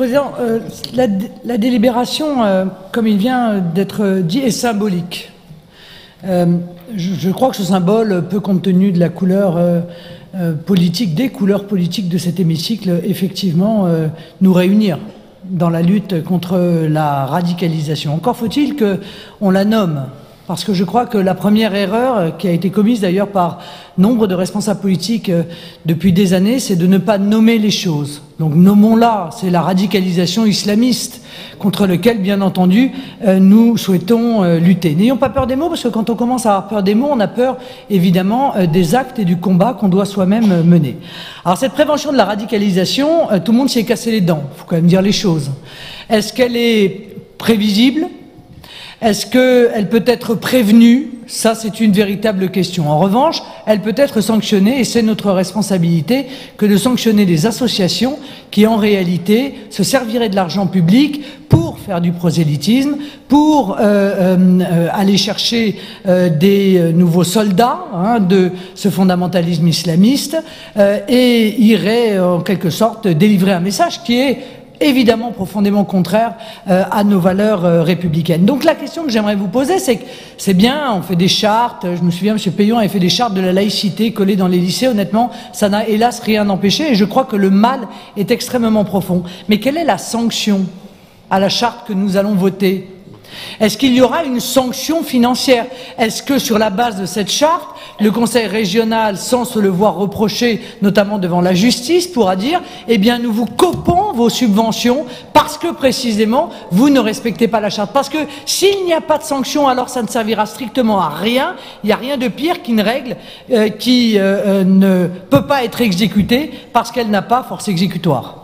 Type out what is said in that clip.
Président, la délibération, comme il vient d'être dit, est symbolique. Je crois que ce symbole peut, compte tenu de la couleur politique, des couleurs politiques de cet hémicycle, effectivement nous réunir dans la lutte contre la radicalisation. Encore faut-il qu'on la nomme. Parce que je crois que la première erreur, qui a été commise d'ailleurs par nombre de responsables politiques depuis des années, c'est de ne pas nommer les choses. Donc nommons-la, c'est la radicalisation islamiste, contre laquelle, bien entendu, nous souhaitons lutter. N'ayons pas peur des mots, parce que quand on commence à avoir peur des mots, on a peur, évidemment, des actes et du combat qu'on doit soi-même mener. Alors cette prévention de la radicalisation, tout le monde s'y est cassé les dents, il faut quand même dire les choses. Est-ce qu'elle est prévisible ? Est-ce qu'elle peut être prévenue? Ça, c'est une véritable question. En revanche, elle peut être sanctionnée, et c'est notre responsabilité que de sanctionner les associations qui, en réalité, se serviraient de l'argent public pour faire du prosélytisme, pour aller chercher des nouveaux soldats de ce fondamentalisme islamiste, et iraient, en quelque sorte, délivrer un message qui est évidemment profondément contraire à nos valeurs républicaines. Donc la question que j'aimerais vous poser, c'est que c'est bien, on fait des chartes, je me souviens, M. Payon avait fait des chartes de la laïcité collées dans les lycées, honnêtement, ça n'a hélas rien empêché, et je crois que le mal est extrêmement profond. Mais quelle est la sanction à la charte que nous allons voter ? Est-ce qu'il y aura une sanction financière? Est-ce que sur la base de cette charte, le Conseil régional, sans se le voir reprocher, notamment devant la justice, pourra dire « Eh bien, nous vous copons vos subventions parce que, précisément, vous ne respectez pas la charte ». Parce que s'il n'y a pas de sanction, alors ça ne servira strictement à rien. Il n'y a rien de pire qu'une règle qui ne peut pas être exécutée parce qu'elle n'a pas force exécutoire.